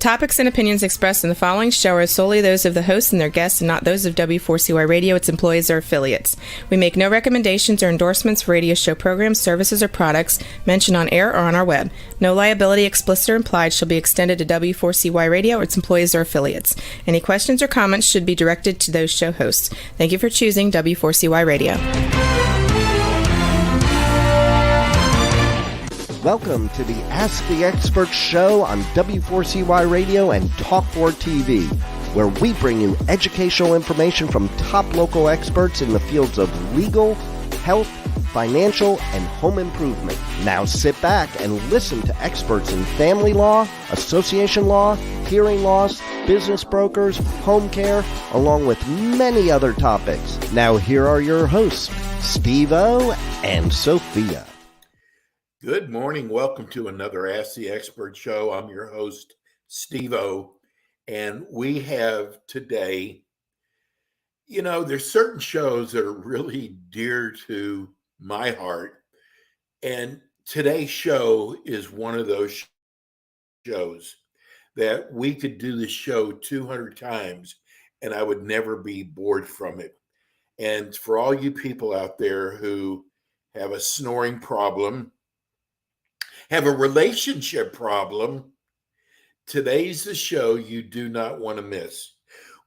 topics and opinions expressed in the following show are solely those of the hosts and their guests and not those of W4CY Radio, its employees, or affiliates. We make no recommendations or endorsements for radio show programs, services, or products mentioned on air or on our web. No liability, explicit or implied, shall be extended to W4CY Radio or its employees or affiliates. Any questions or comments should be directed to those show hosts. Thank you for choosing W4CY Radio. Welcome to the Ask the Expert show on W4CY Radio and Talk4 TV, where we bring you educational information from top local experts in the fields of legal, health, financial, and home improvement. Now sit back and listen to experts in family law, association law, hearing loss, business brokers, home care, along with many other topics. Now here are your hosts, Steve-O and Sophia. Good morning. Welcome to another Ask the Expert show. I'm your host, Steve-O, and we have today, there's certain shows that are really dear to my heart, and today's show is one of those shows that we could do the show 200 times and I would never be bored from it. And for all you people out there who have a snoring problem, have a relationship problem, today's the show you do not want to miss.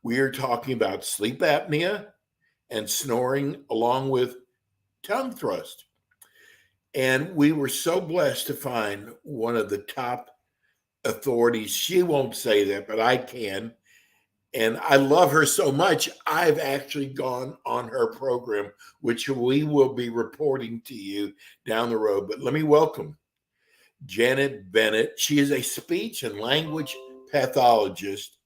We are talking about sleep apnea and snoring along with tongue thrust. And we were so blessed to find one of the top authorities. She won't say that, but I can. And I love her so much, I've actually gone on her program, which we will be reporting to you down the road. But let me welcome Janet Bennett. She is a speech and language pathologist,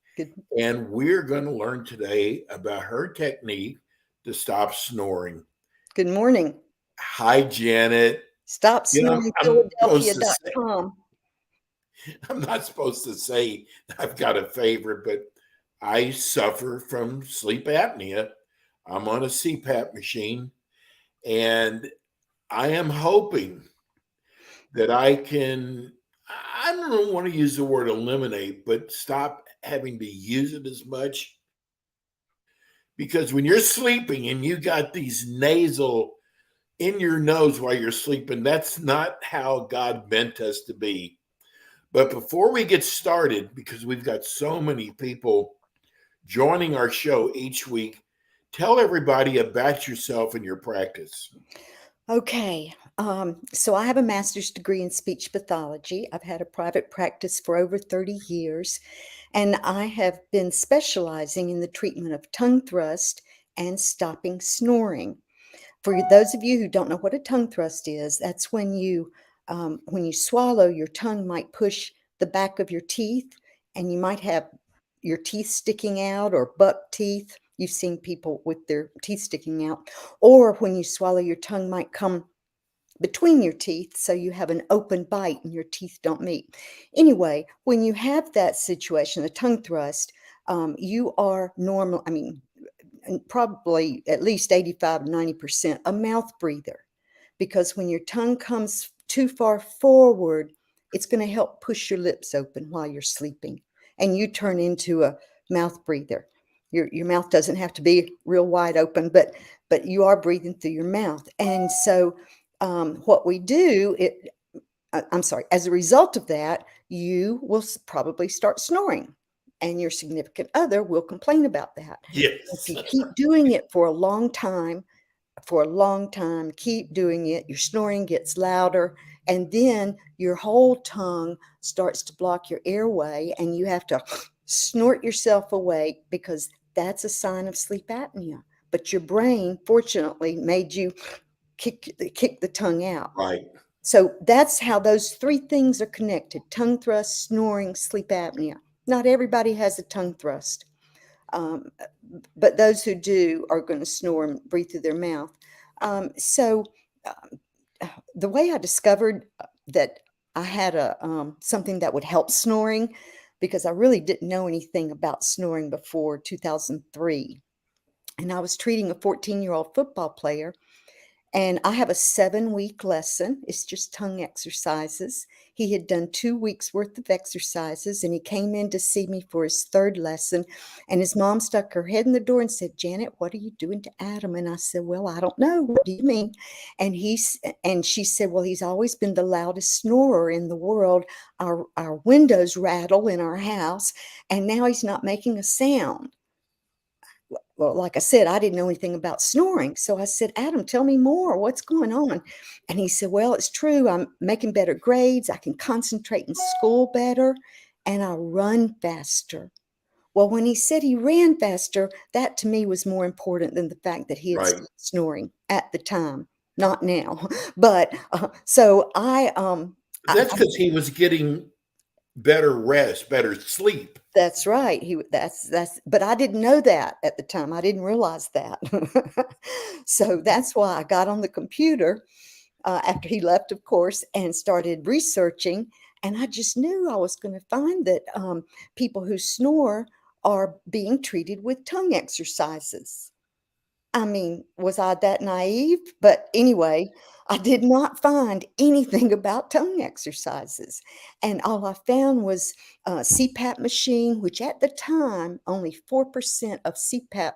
and we're going to learn today about her technique to stop snoring. Good morning. Hi, Janet. StopSnoringPhiladelphia.com. I'm not supposed to say I've got a favorite, but I suffer from sleep apnea. I'm on a CPAP machine, and I am hoping that I don't want to use the word eliminate, but stop having to use it as much. Because when you're sleeping and you got these nasal in your nose while you're sleeping, that's not how God meant us to be. But before we get started, because we've got so many people joining our show each week, tell everybody about yourself and your practice. Okay. So I have a master's degree in speech pathology. I've had a private practice for over 30 years, and I have been specializing in the treatment of tongue thrust and stopping snoring. For those of you who don't know what a tongue thrust is, that's when you swallow, your tongue might push the back of your teeth, and you might have your teeth sticking out or buck teeth. You've seen people with their teeth sticking out. Or when you swallow, your tongue might come between your teeth, so you have an open bite and your teeth don't meet. Anyway, when you have that situation, a tongue thrust, you are normal, probably at least 85, 90% a mouth breather. Because when your tongue comes too far forward, it's going to help push your lips open while you're sleeping. And you turn into a mouth breather. Your mouth doesn't have to be real wide open, but you are breathing through your mouth. And so what we do, as a result of that, you will probably start snoring, and your significant other will complain about that. Yes. If you keep doing it for a long time, keep doing it, your snoring gets louder, and then your whole tongue starts to block your airway, and you have to snort yourself awake because that's a sign of sleep apnea. But your brain, fortunately, made you kick the tongue out. Right. So that's how those three things are connected: tongue thrust, snoring, sleep apnea. Not everybody has a tongue thrust, but those who do are going to snore and breathe through their mouth. The way I discovered that I had something that would help snoring, because I really didn't know anything about snoring before 2003. And I was treating a 14-year-old football player, And I have a 7-week lesson. It's just tongue exercises. He had done 2 weeks worth of exercises, and he came in to see me for his third lesson. And his mom stuck her head in the door and said, "Janet, what are you doing to Adam?" And I said, "Well, I don't know. What do you mean?" And she said, "Well, he's always been the loudest snorer in the world. Our windows rattle in our house, and now he's not making a sound." Well, like I said, I didn't know anything about snoring. So I said, "Adam, tell me more. What's going on?" And he said, "Well, it's true. I'm making better grades. I can concentrate in school better, and I run faster." Well, when he said he ran faster, that to me was more important than the fact that he had Right. stopped snoring at the time, not now. But so That's because he was getting better rest, better sleep. that's right. That's but I didn't know that at the time. I didn't realize that. So that's why I got on the computer after he left, of course, and started researching. And I just knew I was going to find that people who snore are being treated with tongue exercises. I mean, was I that naive? But anyway, I did not find anything about tongue exercises. And all I found was a CPAP machine, which at the time, only 4% of CPAP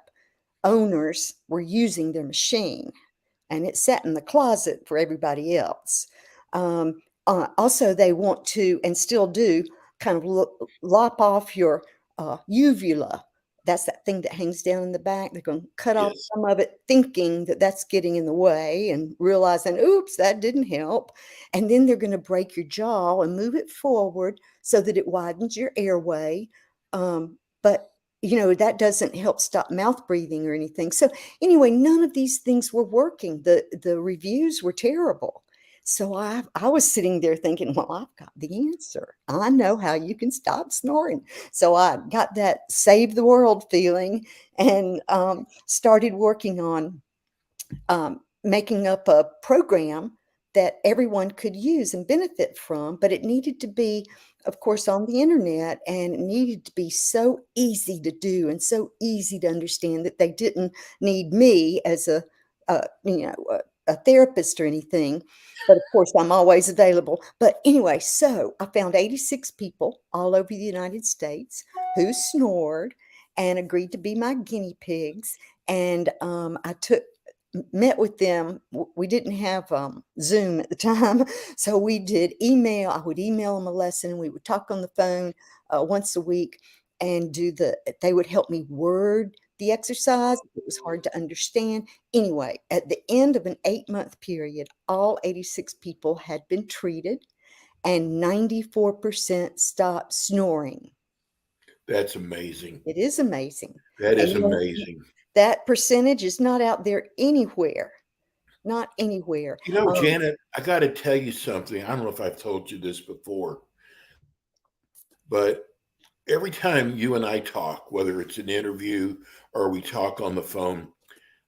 owners were using their machine. And it sat in the closet for everybody else. Also, they want to, and still do, kind of lop off your uvula. That's that thing that hangs down in the back. They're going to cut off Yes. some of it, thinking that that's getting in the way, and realizing, oops, that didn't help. And then they're going to break your jaw and move it forward so that it widens your airway. But that doesn't help stop mouth breathing or anything. So anyway, none of these things were working. The reviews were terrible. So I was sitting there thinking, well, I've got the answer. I know how you can stop snoring. So I got that save the world feeling, and started working on making up a program that everyone could use and benefit from. But it needed to be, of course, on the internet, and it needed to be so easy to do and so easy to understand that they didn't need me as a therapist or anything. But of course, I'm always available. But anyway, so I found 86 people all over the United States who snored and agreed to be my guinea pigs. And I met with them. We didn't have Zoom at the time, so we did email. I would email them a lesson. We would talk on the phone once a week, and they would help me word the exercise. It was hard to understand. Anyway, at the end of an 8-month period, all 86 people had been treated, and 94% stopped snoring. That's amazing. It is amazing. That And is amazing. that percentage is not out there anywhere. Not anywhere. Janet, I got to tell you something. I don't know if I've told you this before, but every time you and I talk, whether it's an interview or we talk on the phone,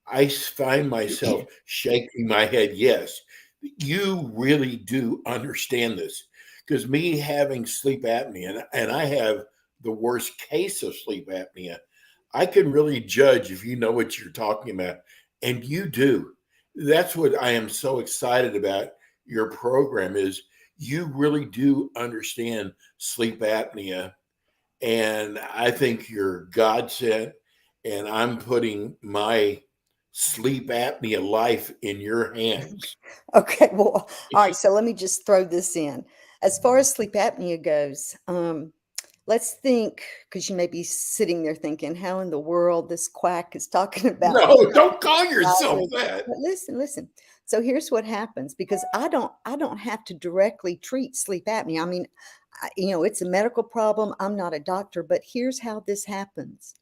I find myself shaking my head. Yes, you really do understand this. Because me having sleep apnea, and I have the worst case of sleep apnea, I can really judge if you know what you're talking about. And you do. That's what I am so excited about your program is you really do understand sleep apnea. And I think you're God sent. And I'm putting my sleep apnea life in your hands. Okay, well, all right, so let me just throw this in. As far as sleep apnea goes, let's think, because you may be sitting there thinking, how in the world this quack is talking about No, don't call yourself sleep. that. But listen. So here's what happens, because I don't have to directly treat sleep apnea. I mean, it's a medical problem. I'm not a doctor, but here's how this happens.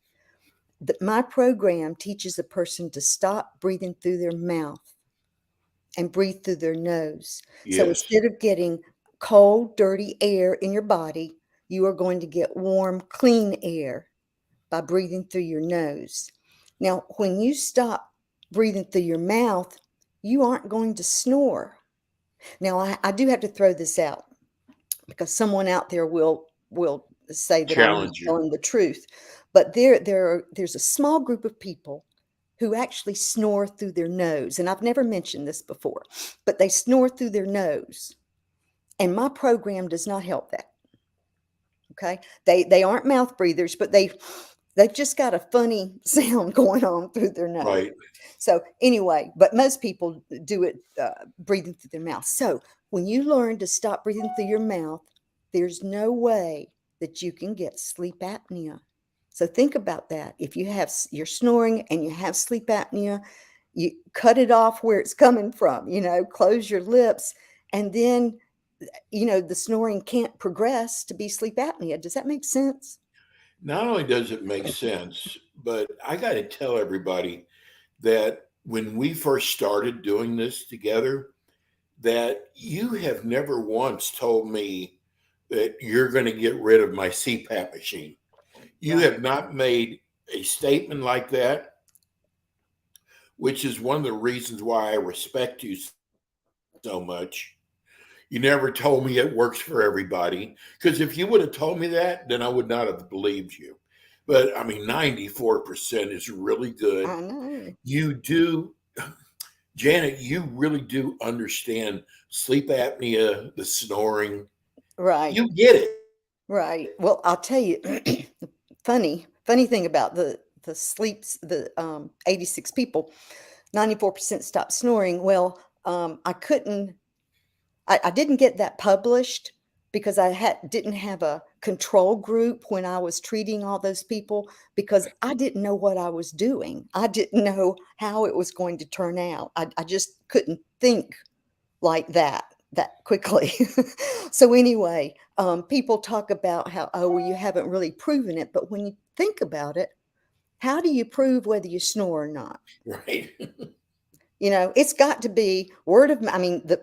My program teaches a person to stop breathing through their mouth and breathe through their nose. So Yes. instead of getting cold, dirty air in your body, you are going to get warm, clean air by breathing through your nose. Now, when you stop breathing through your mouth, you aren't going to snore. Now, I do have to throw this out, because someone out there will say that I'm not Challenge you. telling the truth. But there's a small group of people who actually snore through their nose. And I've never mentioned this before, but they snore through their nose. And my program does not help that. Okay. They aren't mouth breathers, but they've just got a funny sound going on through their nose. Right. So anyway, but most people do it breathing through their mouth. So when you learn to stop breathing through your mouth, there's no way that you can get sleep apnea. So think about that. If you're snoring and you have sleep apnea, you cut it off where it's coming from, close your lips, and then, the snoring can't progress to be sleep apnea. Does that make sense? Not only does it make sense, but I got to tell everybody that when we first started doing this together, that you have never once told me that you're going to get rid of my CPAP machine. You Right. have not made a statement like that, which is one of the reasons why I respect you so much. You never told me it works for everybody, because if you would have told me that, then I would not have believed you. But I mean, 94% is really good. I know. You do, Janet, you really do understand sleep apnea, the snoring. Right. You get it. Right. Well, I'll tell you, the funny thing about the sleeps, the 86 people, 94% stopped snoring. Well, I didn't get that published because didn't have a control group when I was treating all those people, because I didn't know what I was doing. I didn't know how it was going to turn out. I just couldn't think like that quickly. So anyway, people talk about how, oh, well, you haven't really proven it. But when you think about it, how do you prove whether you snore or not? Right. It's got to be word of,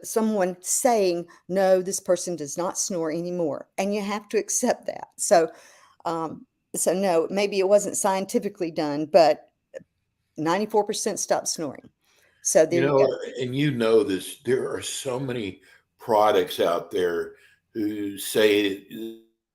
someone saying, no, this person does not snore anymore. And you have to accept that. So no, maybe it wasn't scientifically done, but 94% stopped snoring. So there You you know, go. and you know this, there are so many products out there who say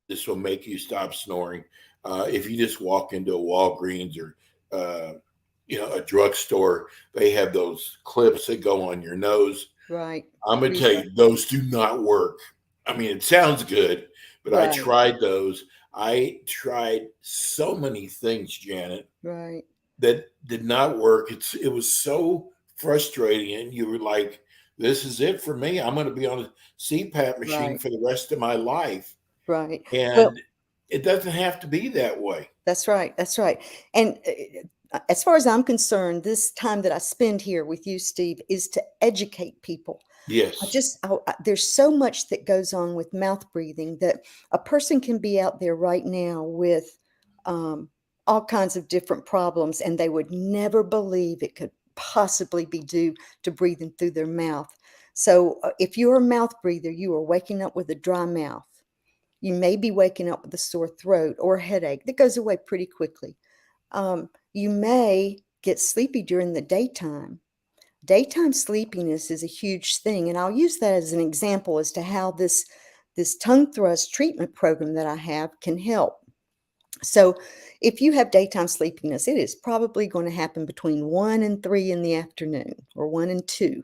this will make you stop snoring. If you just walk into a Walgreens or, a drugstore, they have those clips that go on your nose. Right. I'm going to tell Freezer. you, those do not work. I mean, it sounds good, but I Right. tried those. I tried so many things, Janet, Right. that did not work. It was so frustrating, and you were like, "This is it for me. I'm going to be on a CPAP machine Right. for the rest of my life," Right. Well, and it doesn't have to be that way. that's right. That's right. And as far as I'm concerned, this time that I spend here with you, Steve, is to educate people. Yes, There's so much that goes on with mouth breathing that a person can be out there right now with um, all kinds of different problems, and they would never believe it could possibly be due to breathing through their mouth. So if you're a mouth breather, you are waking up with a dry mouth. You may be waking up with a sore throat or a headache that goes away pretty quickly. You may get sleepy during the daytime. Daytime sleepiness is a huge thing, and I'll use that as an example as to how this tongue thrust treatment program that I have can help. So if you have daytime sleepiness, it is probably going to happen between 1 and 3 in the afternoon, or 1 and 2.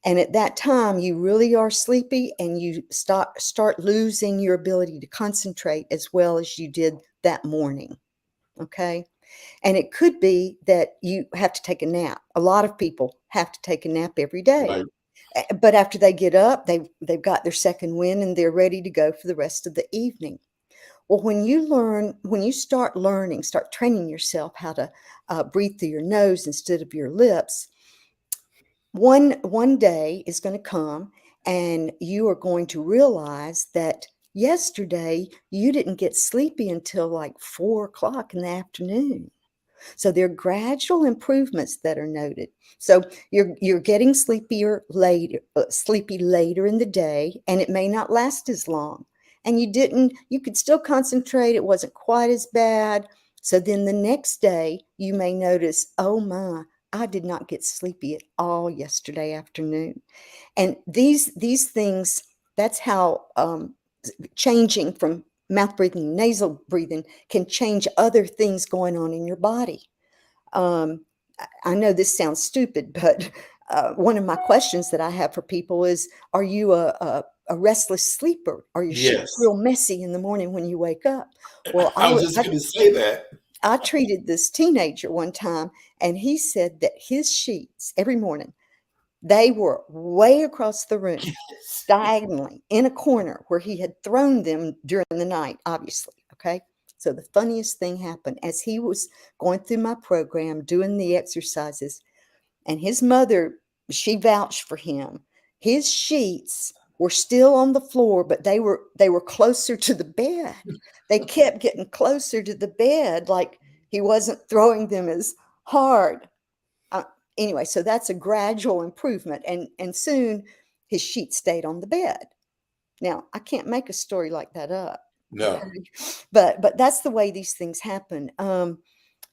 And at that time, you really are sleepy, and you start losing your ability to concentrate as well as you did that morning. Okay. And it could be that you have to take a nap. A lot of people have to take a nap every day. right. But after they get up, they've got their second wind, and they're ready to go for the rest of the evening. Well, when you start learning, start training yourself how to breathe through your nose instead of your lips, one day is going to come, and you are going to realize that yesterday you didn't get sleepy until like 4 o'clock in the afternoon. So there are gradual improvements that are noted. So you're getting sleepy later in the day, and it may not last as long. And you could still concentrate. It wasn't quite as bad. So then the next day you may notice, oh my, I did not get sleepy at all yesterday afternoon. And these things, that's how changing from mouth breathing to nasal breathing can change other things going on in your body. I know this sounds stupid, but one of my questions that I have for people is, are you a restless sleeper? Are your sheets Yes. real messy in the morning when you wake up? Well, I was just going to say that. I treated this teenager one time, and he said that his sheets every morning, they were way across the room, Yes. diagonally in a corner where he had thrown them during the night, obviously. Okay. So the funniest thing happened as he was going through my program, doing the exercises, and his mother, she vouched for him. His sheets were still on the floor, but they were closer to the bed. They kept getting closer to the bed, like he wasn't throwing them as hard. Uh, anyway, so that's a gradual improvement, and soon his sheet stayed on the bed. Now, I can't make a story like that up, No. okay? But that's the way these things happen.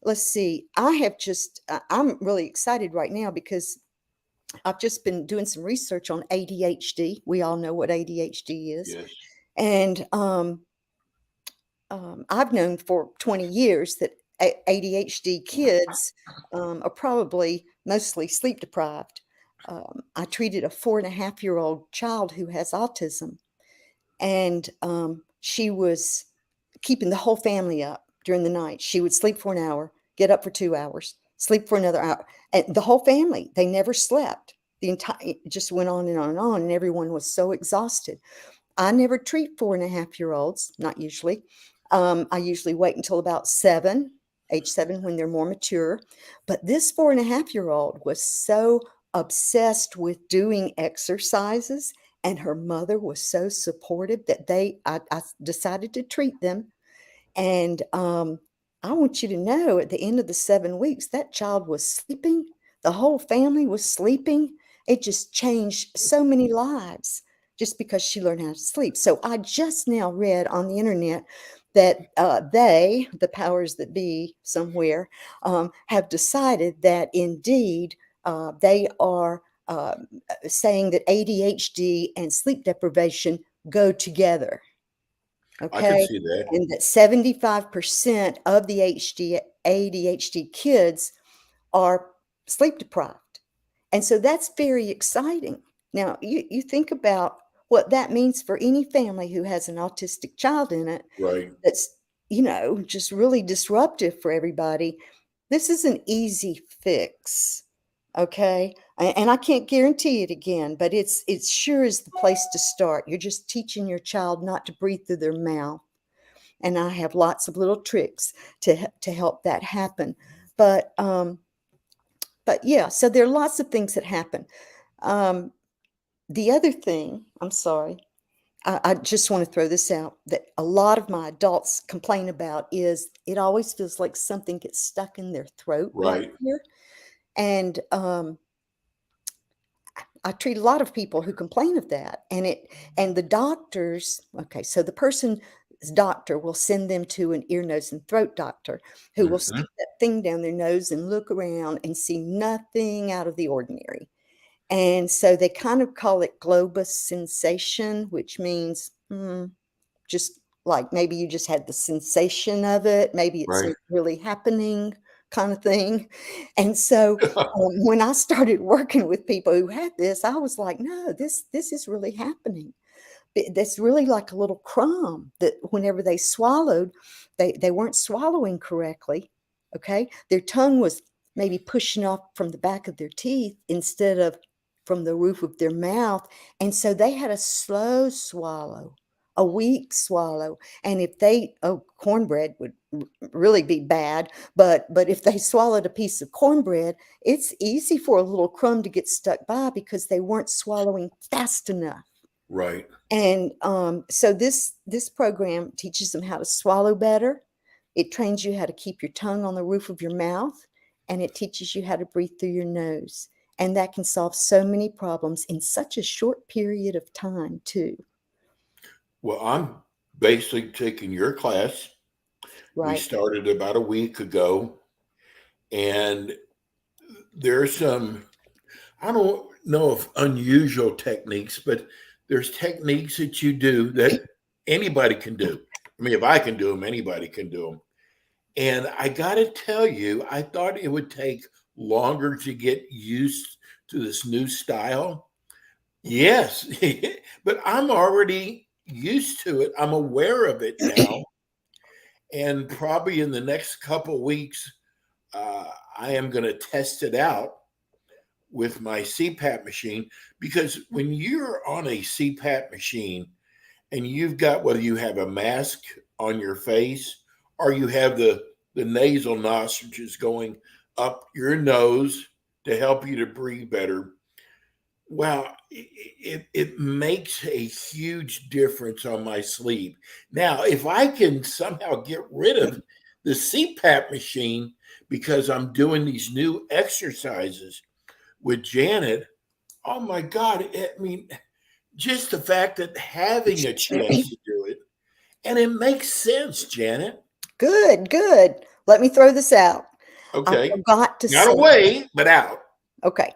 Let's see. I'm really excited right now because I've just been doing some research on ADHD. We all know what ADHD is. Yes. And I've known for 20 years that ADHD kids are probably mostly sleep deprived. I treated a 4.5-year-old child who has autism, and she was keeping the whole family up during the night. She would sleep for an hour, get up for 2 hours, sleep for another hour, and the whole family, they never slept. It just went on and on and on, and everyone was so exhausted. I never treat 4.5-year-olds, not usually. I usually wait until about age 7, when they're more mature. But this 4.5-year-old was so obsessed with doing exercises, and her mother was so supportive that I decided to treat them. And I want you to know, at the end of the 7 weeks, that child was sleeping. The whole family was sleeping. It just changed so many lives just because she learned how to sleep. So I just now read on the internet that the powers that be somewhere, have decided that indeed they are saying that ADHD and sleep deprivation go together. I can Okay. see that. And that 75% of the ADHD kids are sleep deprived. And so that's very exciting. Now, you think about what that means for any family who has an autistic child in it Right. that's, just really disruptive for everybody. This is an easy fix. Okay. And I can't guarantee it again, but it sure is the place to start. You're just teaching your child not to breathe through their mouth. And I have lots of little tricks to help that happen. But yeah, so there are lots of things that happen. The other thing, I'm sorry, I just want to throw this out, that a lot of my adults complain about is it always feels like something gets stuck in their throat right Right. here. And I treat a lot of people who complain of that, and the doctors. Okay, so the person's doctor will send them to an ear, nose, and throat doctor who will Mhm. stick that thing down their nose and look around and see nothing out of the ordinary. And so they kind of call it globus sensation, which means just like maybe you just had the sensation of it, maybe it's Right. not really happening, kind of thing. And so when I started working with people who had this, I was like, no, this is really happening. That's really like a little crumb that whenever they swallowed, they weren't swallowing correctly. Okay, their tongue was maybe pushing off from the back of their teeth instead of from the roof of their mouth, and so they had a slow swallow, a weak swallow. And if they cornbread would really be bad, but if they swallowed a piece of cornbread, it's easy for a little crumb to get stuck by because they weren't swallowing fast enough. Right. And so this program teaches them how to swallow better. It trains you how to keep your tongue on the roof of your mouth, and it teaches you how to breathe through your nose. And that can solve so many problems in such a short period of time, too. Well, I'm basically taking your class. We Right? started about a week ago, and there's some, I don't know if unusual techniques, but there's techniques that you do that anybody can do. I mean, if I can do them, anybody can do them. And I got to tell you, I thought it would take longer to get used to this new style? Yes, but I'm already used to it. I'm aware of it now. And probably in the next couple weeks, I am going to test it out with my CPAP machine, because when you're on a CPAP machine and you've got, whether you have a mask on your face or you have the nasal nostrils going up your nose to help you to breathe better, well, it makes a huge difference on my sleep. Now, if I can somehow get rid of the CPAP machine because I'm doing these new exercises with Janet, oh my God. I mean, just the fact that having a chance to do it, and it makes sense, Janet. Good, good. Let me throw this out. I Okay. forgot to Not say, away, but out. okay,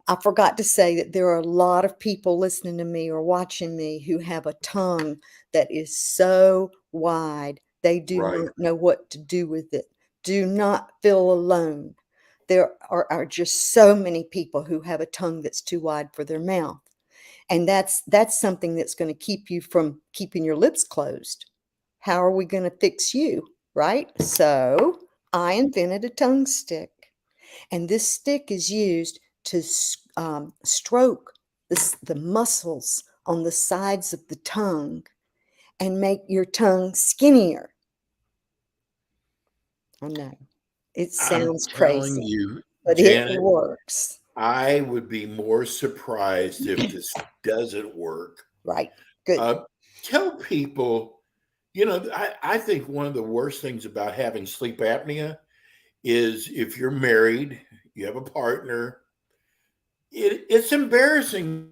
I forgot to say that there are a lot of people listening to me or watching me who have a tongue that is so wide, they do Right. not know what to do with it. Do not feel alone. There are just so many people who have a tongue that's too wide for their mouth. And that's something that's going to keep you from keeping your lips closed. How are we going to fix you, right? So I invented a tongue stick, and this stick is used to stroke the muscles on the sides of the tongue and make your tongue skinnier. I know it I'm sounds telling crazy, you, but it Janet, works. I would be more surprised if this doesn't work. Right. Good. Uh, Tell people, I think one of the worst things about having sleep apnea is if you're married, you have a partner, it's embarrassing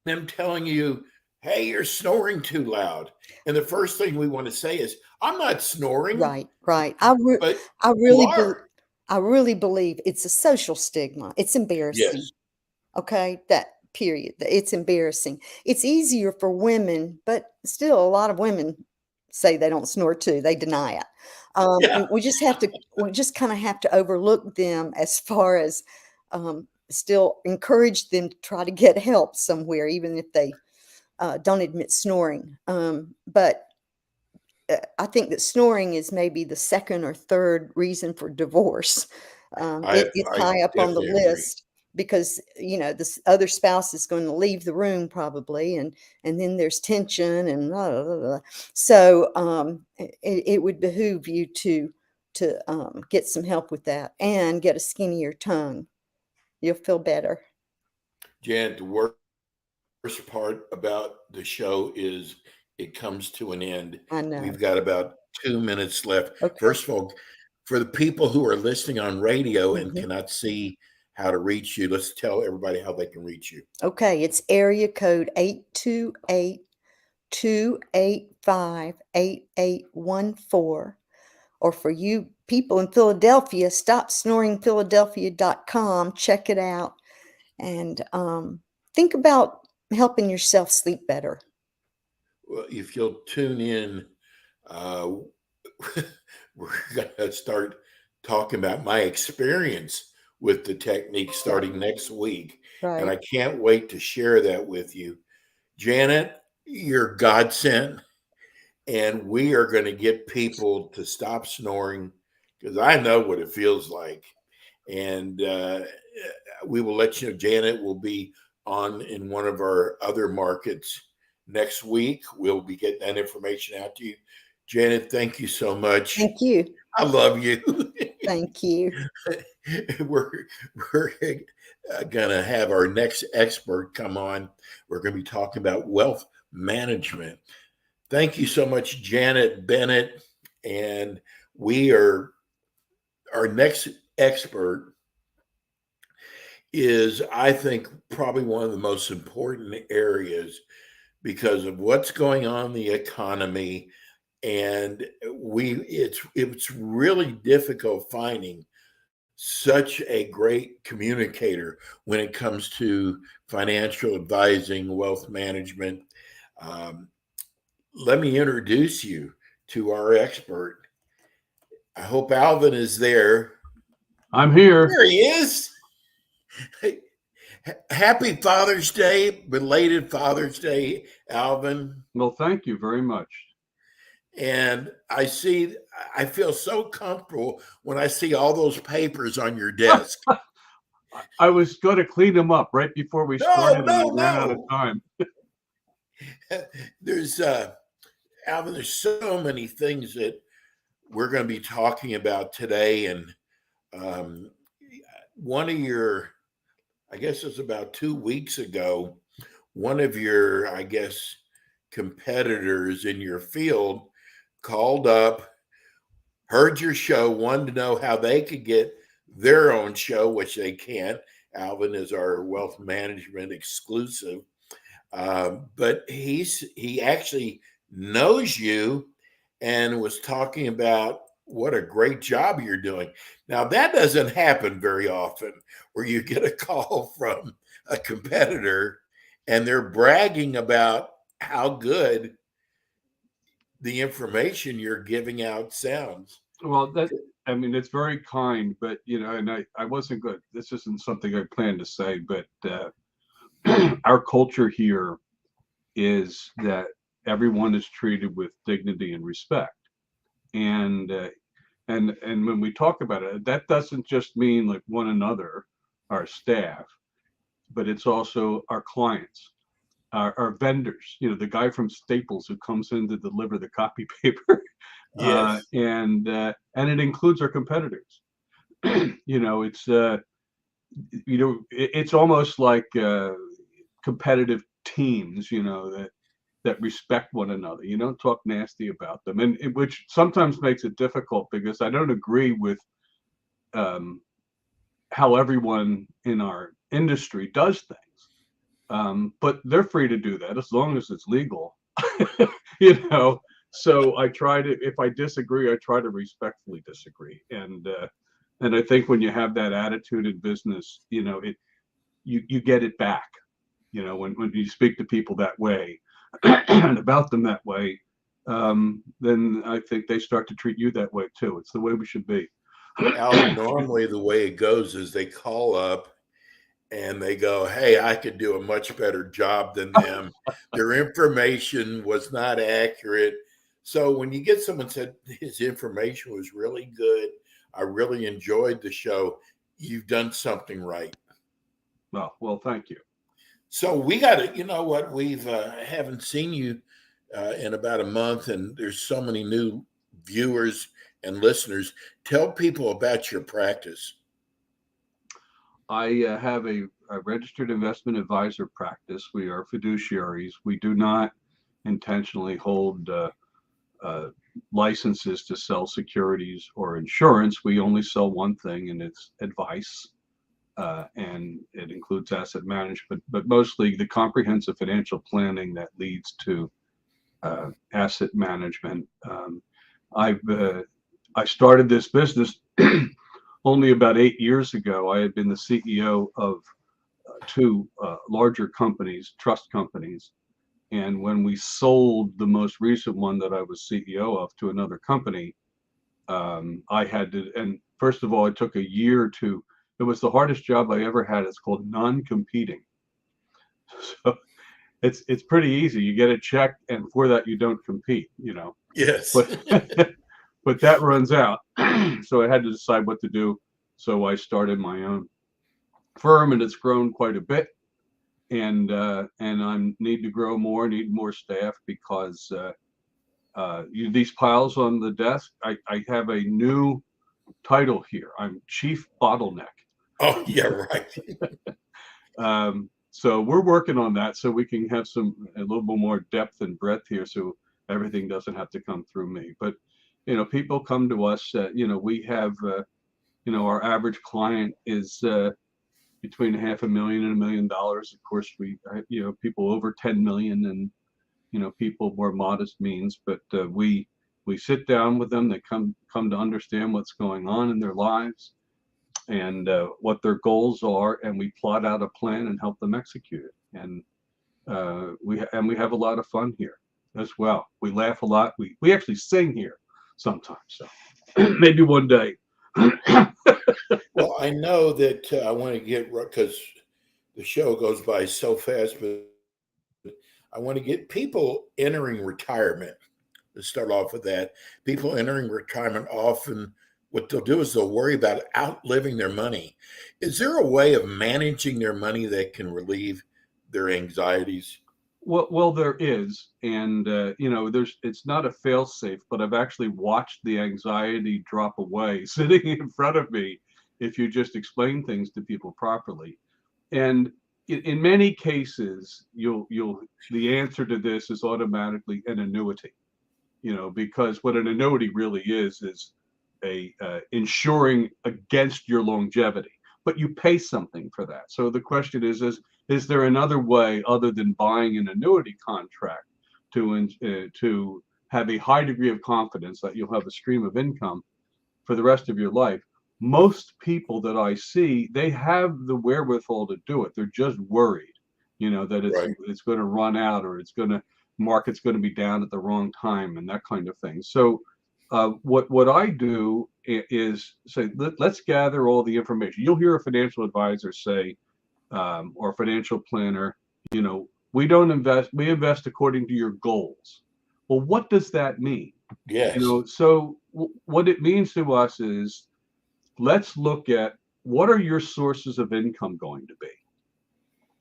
them telling you, hey, you're snoring too loud. And the first thing we want to say is, I'm not snoring, Right. Right. but I you really are. I really believe it's a social stigma. It's embarrassing. Yes. Okay, that period. It's embarrassing. It's easier for women, but still, a lot of women say they don't snore too. They deny it. Yeah. And we just kind of have to overlook them as far as still encourage them to try to get help somewhere, even if they don't admit snoring. But I think that snoring is maybe the second or third reason for divorce. It's I high up on the definitely agree. list because this other spouse is going to leave the room probably, and then there's tension and blah, blah, blah, blah. So it would behoove you to get some help with that and get a skinnier tongue. You'll feel better. Jan, the worst part about the show is it comes to an end. I know. We've got about 2 minutes left. Okay. First of all, for the people who are listening on radio and Mhm. cannot see how to reach you, let's tell everybody how they can reach you. Okay, it's area code 828-285-8814. Or for you people in Philadelphia, stopsnoringphiladelphia.com. Check it out and think about helping yourself sleep better. Well, if you'll tune in, uh, we're going to start talking about my experience with the technique Right. starting next week. And Right. I can't wait to share that with you. Janet, you're godsend. And we are going to get people to stop snoring because I know what it feels like. And we will let you know. Janet will be on in one of our other markets next week. We'll be getting that information out to you. Janet, thank you so much. Thank you. I love you. Thank you. we're we're gonna have our next expert come on. We're gonna be talking about wealth management. Thank you so much, Janet Bennett. And we are our next expert is, I think, probably one of the most important areas because of what's going on in the economy. And it's really difficult finding such a great communicator when it comes to financial advising, wealth management. Um, Let me introduce you to our expert. I hope Alvin is there. I'm here. There he is. Hey, happy Father's Day, belated Father's Day, Alvin. Well, thank you very much. And I feel so comfortable when I see all those papers on your desk. I was going to clean them up right before we started, and we ran out of No. time. There's Alvin, there's so many things that we're going to be talking about today. And one of your, I guess it's about 2 weeks ago, one of your, I guess, competitors in your field called up, heard your show, wanted to know how they could get their own show, which they can't. Alvin is our wealth management exclusive. But he actually knows you and was talking about what a great job you're doing. Now, that doesn't happen very often, where you get a call from a competitor and they're bragging about how good the information you're giving out sounds. Well, it's very kind, but and I wasn't good. This isn't something I planned to say, but our culture here is that everyone is treated with dignity and respect. And when we talk about it, that doesn't just mean like one another, our staff, but it's also our clients, our vendors. The guy from Staples who comes in to deliver the copy paper, Yes. and it includes our competitors. It's almost like competitive teams, that respect one another. You don't talk nasty about them, and which sometimes makes it difficult because I don't agree with how everyone in our industry does things. But they're free to do that as long as it's legal. So I try to, if I disagree, I try to respectfully disagree. And I think when you have that attitude in business, you get it back. When you speak to people that way and about them that way, then I think they start to treat you that way too. It's the way we should be. Alan, normally the way it goes is they call up and they go, "Hey, I could do a much better job than them. Their information was not accurate." So when you get someone said his information was really good, I really enjoyed the show, you've done something right. Well, thank you. So we got to, you know what, we've haven't seen you in about a month, and there's so many new viewers and listeners. Tell people about your practice. I have a registered investment advisor practice. We are fiduciaries. We do not intentionally hold licenses to sell securities or insurance. We only sell one thing, and it's advice. And it includes asset management, but mostly the comprehensive financial planning that leads to asset management. I started this business only about 8 years ago. I had been the CEO of two larger companies, trust companies. And when we sold the most recent one that I was CEO of to another company, I had to, and first of all, it took a year to, it was the hardest job I ever had. It's called non-competing. So it's pretty easy. You get a check, and for that you don't compete, Yes. But that runs out. So I had to decide what to do. So I started my own firm, and it's grown quite a bit. And I need to grow more, need more staff because these piles on the desk, I have a new title here. I'm Chief Bottleneck. Oh, yeah, right. So we're working on that so we can have a little bit more depth and breadth here, so everything doesn't have to come through me. But people come to us. We have our average client is between $500,000 and $1 million. Of course, we people over 10 million and people more modest means. But we sit down with them. They come to understand what's going on in their lives and what their goals are, and we plot out a plan and help them execute it. And we have a lot of fun here as well. We laugh a lot. We actually sing here sometimes. So maybe one day. Well, I know that I want to get, because the show goes by so fast, but I want to get people entering retirement. Let's start off with that. People entering retirement often, what they'll do is they'll worry about outliving their money. Is there a way of managing their money that can relieve their anxieties? Well, there is, and it's not a fail-safe, but I've actually watched the anxiety drop away sitting in front of me if you just explain things to people properly. And in many cases, the answer to this is automatically an annuity, because what an annuity really is a insuring against your longevity, but you pay something for that. So the question is there another way other than buying an annuity contract to have a high degree of confidence that you'll have a stream of income for the rest of your life? Most people that I see, they have the wherewithal to do it. They're just worried, that Right. it's going to run out, or market's going to be down at the wrong time, and that kind of thing. So what I do is say, let's gather all the information. You'll hear a financial advisor say, or a financial planner, we don't invest, we invest according to your goals. Well, what does that mean? Yes. So what it means to us is, let's look at what are your sources of income going to be.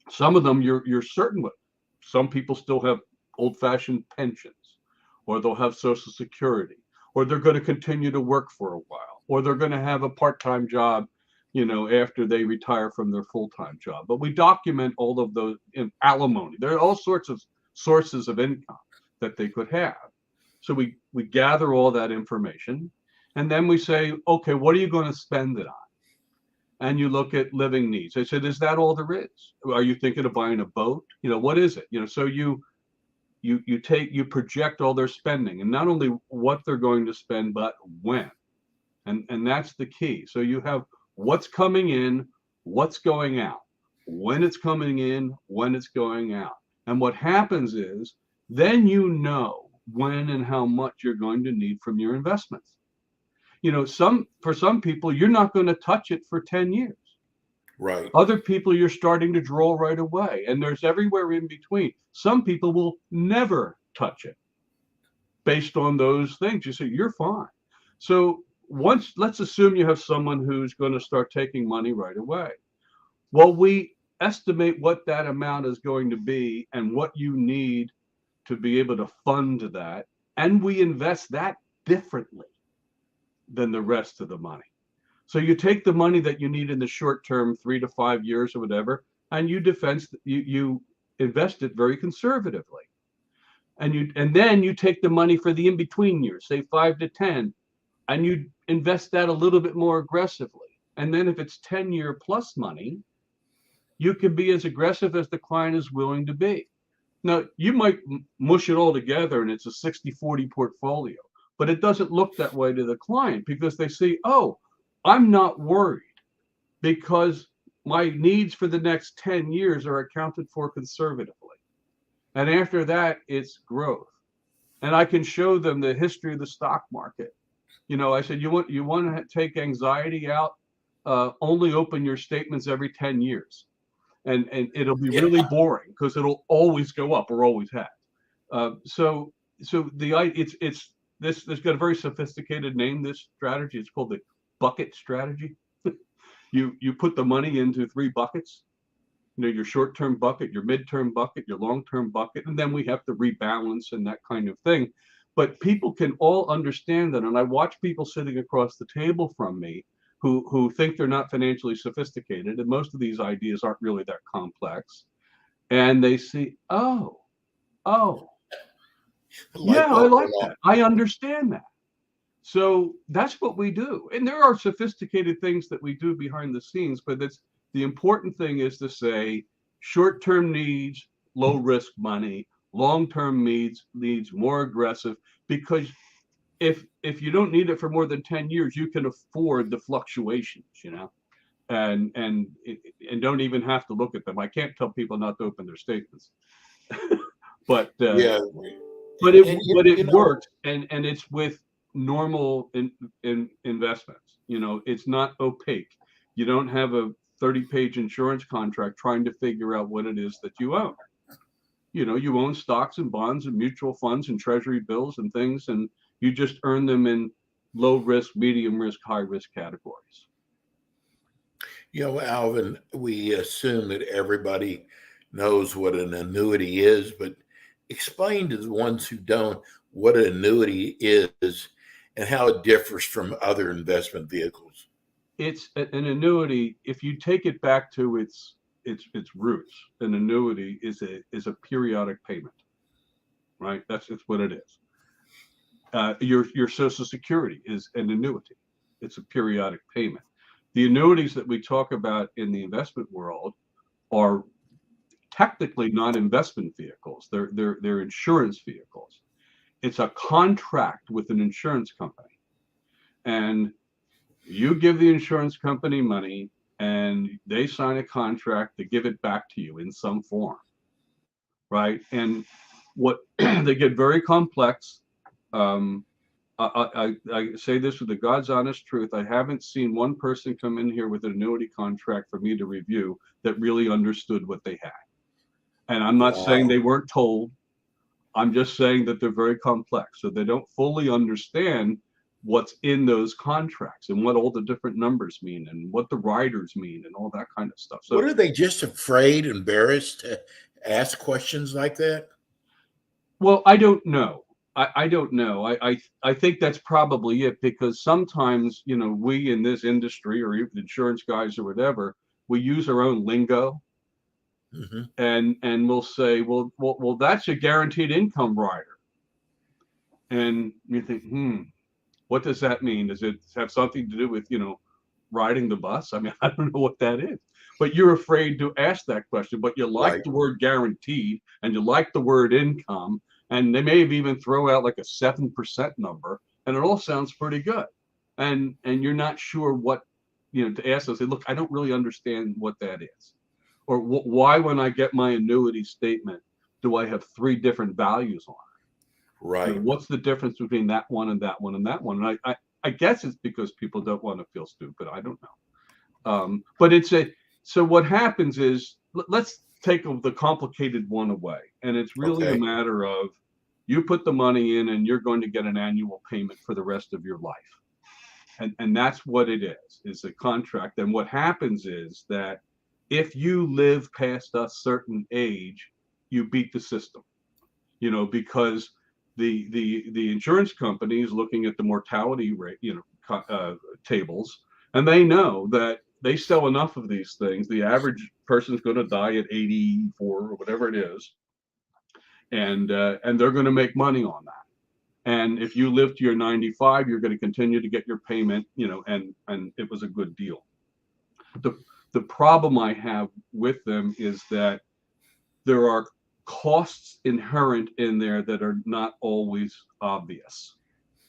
Some of them you're certain with. Some people still have old-fashioned pensions, or they'll have Social Security, or they're going to continue to work for a while, or they're going to have a part-time job, after they retire from their full-time job. But we document all of those in alimony. There are all sorts of sources of income that they could have. So we gather all that information, and then we say, okay, what are you going to spend it on? And you look at living needs. I said, is that all there is? Are you thinking of buying a boat? What is it? So you project all their spending, and not only what they're going to spend, but when. And that's the key. So you have what's coming in, what's going out, when it's coming in, when it's going out. And what happens is, then when and how much you're going to need from your investments. For some people, you're not going to touch it for 10 years. Right. Other people, you're starting to draw right away. And there's everywhere in between. Some people will never touch it based on those things. You say, you're fine. So let's assume you have someone who's going to start taking money right away. Well, we estimate what that amount is going to be and what you need to be able to fund that. And we invest that differently than the rest of the money. So you take the money that you need in the short term, 3 to 5 years or whatever, and you invest it very conservatively. And then you take the money for the in-between years, say 5 to 10, and you invest that a little bit more aggressively. And then if it's 10-year plus money, you can be as aggressive as the client is willing to be. Now, you might mush it all together and it's a 60-40 portfolio, but it doesn't look that way to the client, because they see, oh, I'm not worried because my needs for the next 10 years are accounted for conservatively. And after that, it's growth. And I can show them the history of the stock market. I said, you want to take anxiety out, only open your statements every 10 years. And it'll be really boring, because it'll always go up, or always has. So it's this got a very sophisticated name, this strategy. It's called the bucket strategy. You put the money into 3 buckets, your short-term bucket, your mid-term bucket, your long-term bucket, and then we have to rebalance and that kind of thing. But people can all understand that. And I watch people sitting across the table from me who think they're not financially sophisticated, and most of these ideas aren't really that complex. And they see, oh, yeah, I like that. I understand that. So that's what we do. And there are sophisticated things that we do behind the scenes, but the important thing is to say, short-term needs, low risk money, long-term needs more aggressive, because if you don't need it for more than 10 years, you can afford the fluctuations, and don't even have to look at them. I can't tell people not to open their statements, but Yeah. it works, and it's with normal investments. It's not opaque. You don't have a 30-page insurance contract trying to figure out what it is that you own. You own stocks and bonds and mutual funds and treasury bills and things, and you just earn them in low risk, medium risk, high risk categories. Alvin, we assume that everybody knows what an annuity is, but explain to the ones who don't what an annuity is and how it differs from other investment vehicles. It's an annuity. If you take it back to its roots, an annuity is a periodic payment, right? That's what it is. Your Social Security is an annuity. It's a periodic payment. The annuities that we talk about in the investment world are technically not investment vehicles. They're insurance vehicles. It's a contract with an insurance company, and you give the insurance company money, and they sign a contract to give it back to you in some form, right? And what they get very complex. I say this with the God's honest truth. I haven't seen one person come in here with an annuity contract for me to review that really understood what they had. And I'm not saying they weren't told. I'm just saying that they're very complex. So they don't fully understand what's in those contracts and what all the different numbers mean and what the riders mean and all that kind of stuff. So what, are they just afraid, embarrassed to ask questions like that? Well, I don't know. I don't know. I think that's probably it, because sometimes, we in this industry, or even insurance guys or whatever, we use our own lingo, Mm-hmm. and we'll say, well, that's a guaranteed income rider. And you think, what does that mean? Does it have something to do with, riding the bus? I mean, I don't know what that is. But you're afraid to ask that question, but you like Right. the word guaranteed, and you like the word income, and they may have even throw out like a 7% number, and it all sounds pretty good. And you're not sure what, to ask them. Say, look, I don't really understand what that is. Or why, when I get my annuity statement, do I have 3 different values on it? Right. What's the difference between that one and that one and that one? And I guess it's because people don't want to feel stupid. I don't know. But so what happens is, let's take the complicated one away. And it's really a matter of, you put the money in and you're going to get an annual payment for the rest of your life. And that's what it is a contract. And what happens is that if you live past a certain age, you beat the system, because the insurance company is looking at the mortality rate, tables, and they know that they sell enough of these things. The average person's going to die at 84 or whatever it is, and they're going to make money on that. And if you live to your 95, you're going to continue to get your payment, and it was a good deal. The problem I have with them is that there are costs inherent in there that are not always obvious.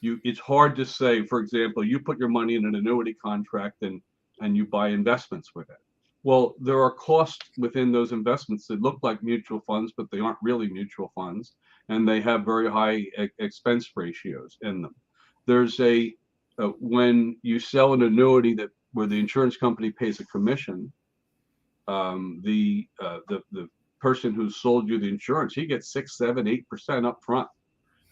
It's hard to say, for example, you put your money in an annuity contract and you buy investments with it. Well, there are costs within those investments that look like mutual funds, but they aren't really mutual funds, and they have very high expense ratios in them. There's when you sell an annuity where the insurance company pays a commission, the person who sold you the insurance, he gets 6, 7, 8% up front.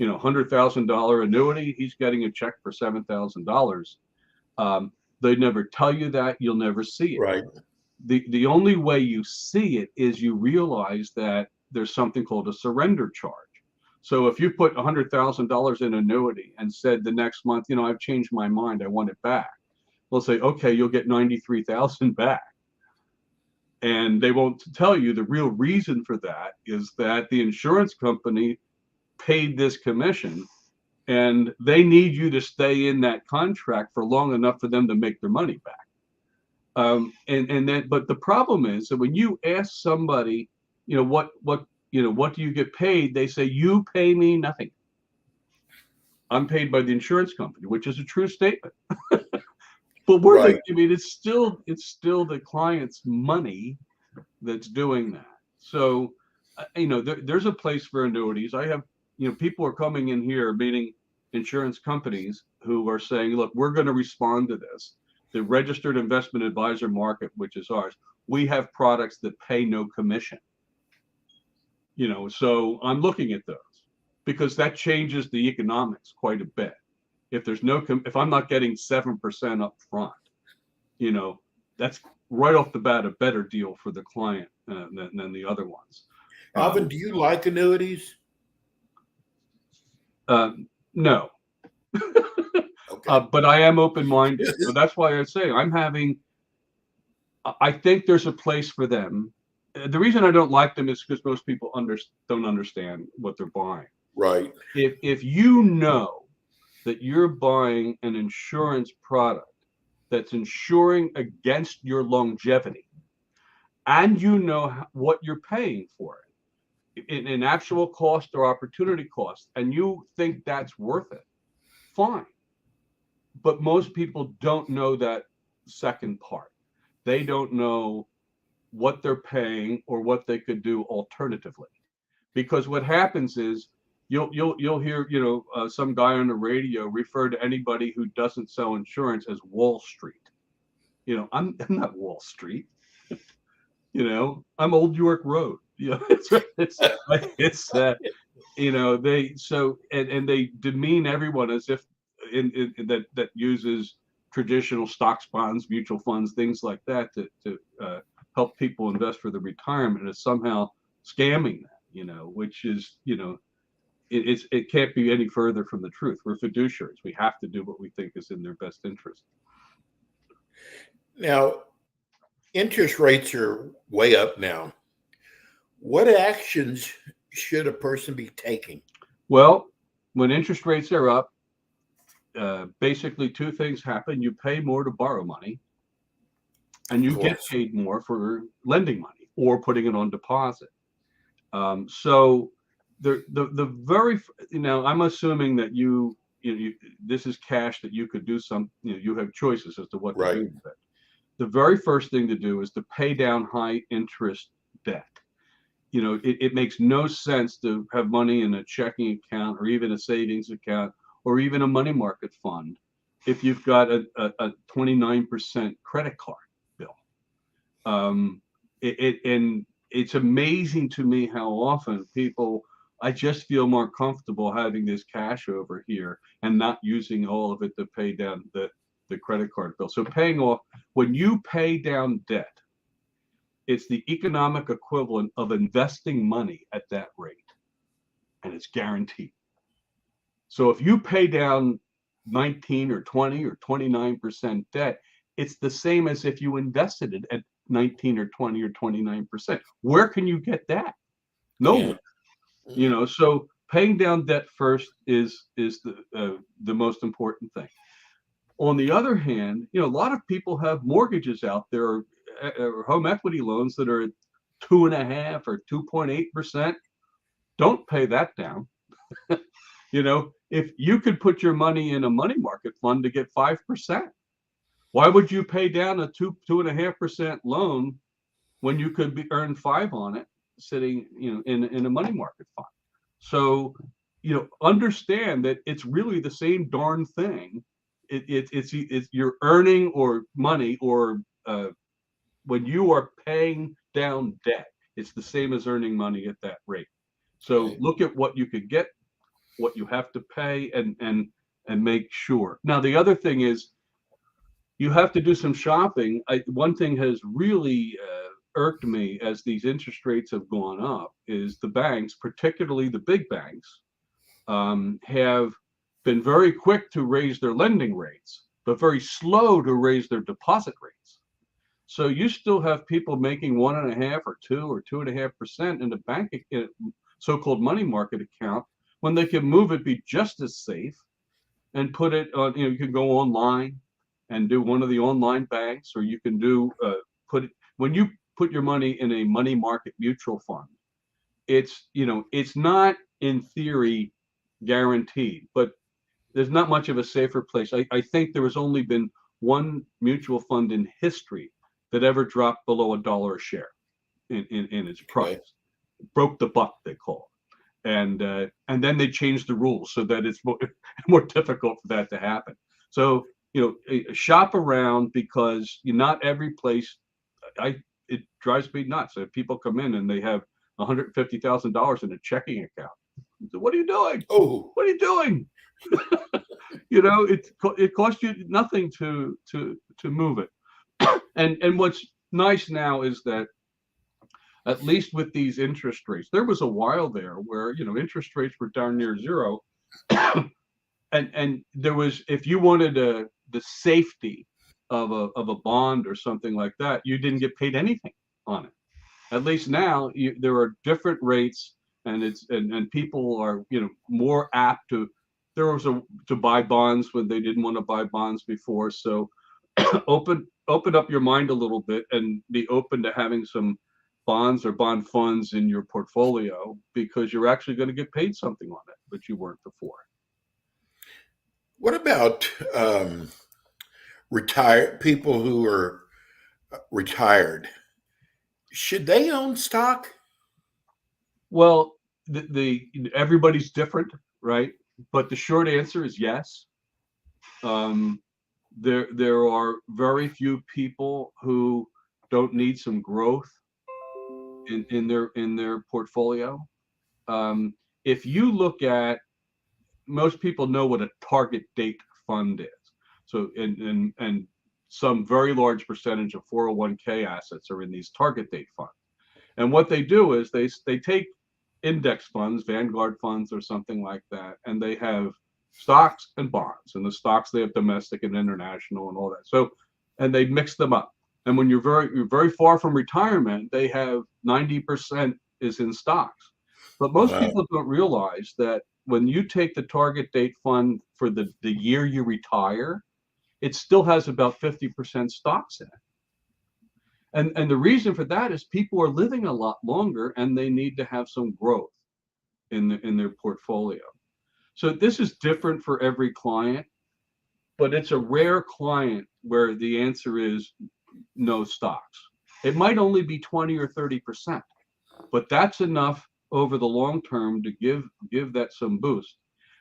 $100,000 annuity, he's getting a check for $7,000. They never tell you that. You'll never see it. Right. The only way you see it is you realize that there's something called a surrender charge. So if you put $100,000 in annuity and said the next month, I've changed my mind, I want it back, they'll say, okay, you'll get 93,000 back. And they won't tell you the real reason for that is that the insurance company paid this commission, and they need you to stay in that contract for long enough for them to make their money back. But the problem is that when you ask somebody, what do you get paid? They say, you pay me nothing. I'm paid by the insurance company, which is a true statement. But it's still the client's money that's doing that. So, there's a place for annuities. I have, people are coming in here, meaning insurance companies, who are saying, look, we're going to respond to this. the registered investment advisor market, which is ours, we have products that pay no commission. So I'm looking at those because that changes the economics quite a bit. If there's if I'm not getting 7% up front, that's right off the bat a better deal for the client than the other ones. Alvin, do you like annuities? No. Okay. But I am open-minded. So that's why I say I think there's a place for them. The reason I don't like them is because most people don't understand what they're buying. Right. If you know that you're buying an insurance product that's insuring against your longevity, and you know what you're paying for it in actual cost or opportunity cost, and you think that's worth it, fine. But most people don't know that second part. They don't know what they're paying or what they could do alternatively. Because what happens is you'll hear some guy on the radio refer to anybody who doesn't sell insurance as Wall Street. I'm not Wall Street. I'm Old York Road. They demean everyone as if that uses traditional stocks, bonds, mutual funds, things like that to help people invest for the retirement, is somehow scamming that, which is, it can't be any further from the truth. We're fiduciaries. We have to do what we think is in their best interest. Now, interest rates are way up now. What actions should a person be taking? Well, when interest rates are up, basically two things happen. You pay more to borrow money, and you get paid more for lending money or putting it on deposit. So the very, I'm assuming that you this is cash that you could do you have choices as to what to do with it. The very first thing to do is to pay down high interest debt. It makes no sense to have money in a checking account or even a savings account or even a money market fund if you've got a 29% credit card bill. And it's amazing to me how often I just feel more comfortable having this cash over here and not using all of it to pay down the credit card bill. So when you pay down debt, it's the economic equivalent of investing money at that rate, and it's guaranteed. So if you pay down 19 or 20 or 29% debt, it's the same as if you invested it at 19 or 20 or 29%. Where can you get that? Nowhere. So paying down debt first is the most important thing. On the other hand, a lot of people have mortgages out there or home equity loans that are at 2.5% or 2.8%. Don't pay that down. If you could put your money in a money market fund to get 5%, why would you pay down a 2.5% loan when you could earn 5 on it sitting, in a money market fund? So, understand that it's really the same darn thing. It's you're earning or money or when you are paying down debt, it's the same as earning money at that rate. So look at what you could get, what you have to pay, and make sure. Now, the other thing is you have to do some shopping. One thing has really irked me as these interest rates have gone up is the banks, particularly the big banks, have been very quick to raise their lending rates, but very slow to raise their deposit rates. So you still have people making 1.5% or 2% or 2.5% in the bank, so-called money market account, when they can move it, be just as safe, and put it on. You can go online and do one of the online banks, or you can do when you put your money in a money market mutual fund. It's not in theory guaranteed, but there's not much of a safer place. I think there has only been one mutual fund in history that ever dropped below $1 a share in its price. Broke the buck, they call it. And then they changed the rules so that it's more difficult for that to happen. So shop around, because not every place. It drives me nuts if people come in and they have $150,000 in a checking account. So what are you doing? Oh, What are you doing? It costs you nothing to move it. And what's nice now is that, at least with these interest rates, there was a while there where interest rates were darn near zero, and there was, if you wanted the safety of a bond or something like that, you didn't get paid anything on it. At least now there are different rates, and people are more apt to, to buy bonds when they didn't want to buy bonds before. So open up your mind a little bit and be open to having some bonds or bond funds in your portfolio, because you're actually going to get paid something on it, but you weren't before. what about retired people who are retired? Should they own stock? Well, everybody's different, right? But the short answer is yes. There are very few people who don't need some growth in their portfolio. If you look at, most people know what a target date fund is. So and some very large percentage of 401k assets are in these target date funds. And what they do is they take index funds, Vanguard funds or something like that, and they have stocks and bonds. And the stocks, they have domestic and international and all that. So, and they mix them up. And when you're very far from retirement, they have 90% is in stocks. But most people don't realize that when you take the target date fund for the year you retire, it still has about 50% stocks in it. And the reason for that is people are living a lot longer, and they need to have some growth in their portfolio. So this is different for every client, but it's a rare client where the answer is no stocks. It might only be 20 or 30%, but that's enough over the long term to give that some boost.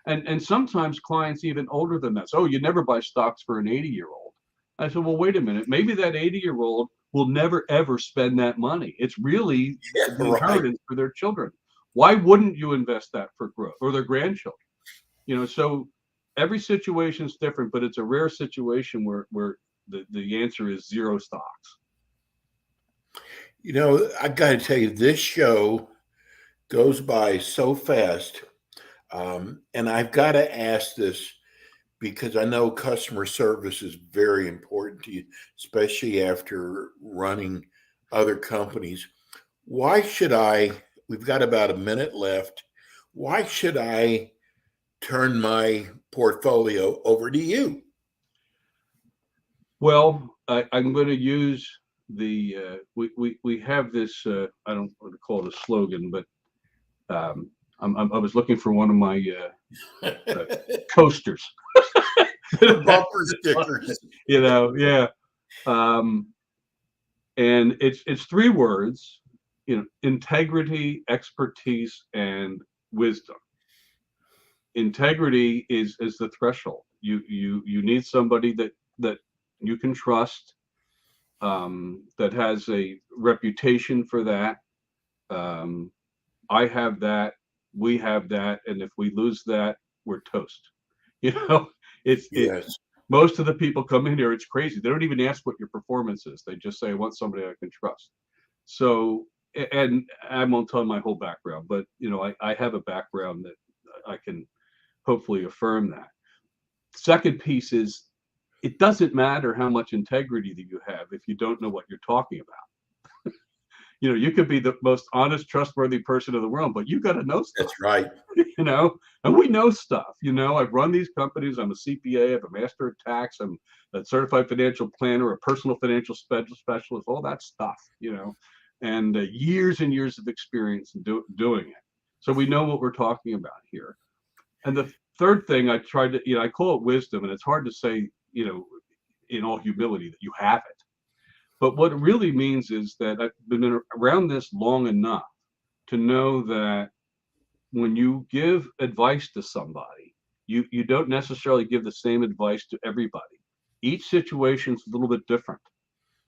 And sometimes clients even older than that say, oh, you never buy stocks for an 80-year-old. I said, well, wait a minute. Maybe that 80-year-old will never, ever spend that money. It's really the inheritance for their children. Why wouldn't you invest that for growth, or their grandchildren? So every situation is different, but it's a rare situation where the answer is zero stocks. I got to tell you, this show goes by so fast. And I've got to ask this because I know customer service is very important to you, especially after running other companies. Why should we've got about a minute left. Why should I turn my portfolio over to you? Well, I'm going to use we have this, I don't want to call it a slogan, but I was looking for one of my coasters. Bumper stickers. Yeah. And it's three words, integrity, expertise, and wisdom. Integrity is the threshold. You need somebody that you can trust, that has a reputation for that. I have that, we have that, and if we lose that, we're toast. Yes. Most of the people come in here, it's crazy. They don't even ask what your performance is. They just say, I want somebody I can trust. So, and I won't tell my whole background, but I have a background that I can hopefully affirm that. Second piece is, it doesn't matter how much integrity that you have if you don't know what you're talking about. You could be the most honest, trustworthy person in the world, but you got to know stuff. That's right. And we know stuff. I've run these companies. I'm a CPA. I have a master of tax. I'm a certified financial planner, a personal financial specialist, all that stuff, and years and years of experience in doing it. So we know what we're talking about here. And the third thing I tried to, I call it wisdom, and it's hard to say, in all humility, that you have it. But what it really means is that I've been around this long enough to know that when you give advice to somebody, you don't necessarily give the same advice to everybody. Each situation's a little bit different.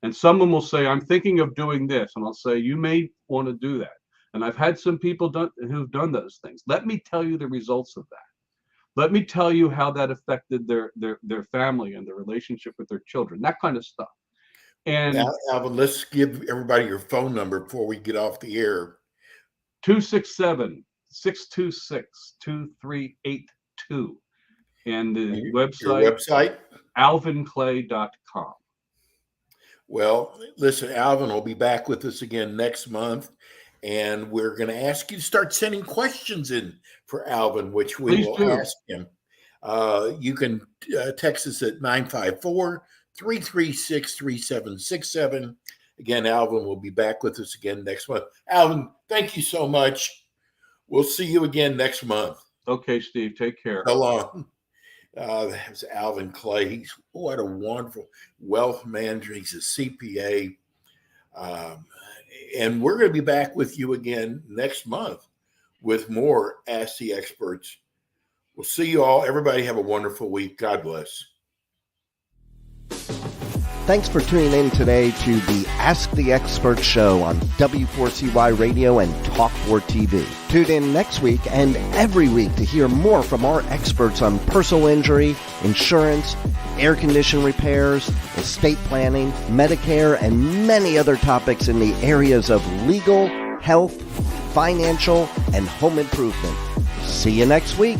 And someone will say, I'm thinking of doing this. And I'll say, you may want to do that. And I've had some people who've done those things. Let me tell you the results of that. Let me tell you how that affected their family and their relationship with their children, that kind of stuff. And Now, Alvin, let's give everybody your phone number before we get off the air. 267-626-2382. And the Your website, alvinclay.com. Well, listen, Alvin will be back with us again next month, and we're going to ask you to start sending questions in for Alvin, which we Please will do. ask him. You can text us at 954-336-3767. Again, Alvin will be back with us again next month. Alvin, thank you so much. We'll see you again next month. Okay, Steve, take care. So long. That was Alvin Clay. What a wonderful wealth manager. He's a CPA. And we're going to be back with you again next month with more Ask the Experts. We'll see you all. Everybody have a wonderful week. God bless. Thanks for tuning in today to the Ask the Expert show on W4CY Radio and Talk4 TV. Tune in next week and every week to hear more from our experts on personal injury, insurance, air condition repairs, estate planning, Medicare, and many other topics in the areas of legal, health, financial, and home improvement. See you next week.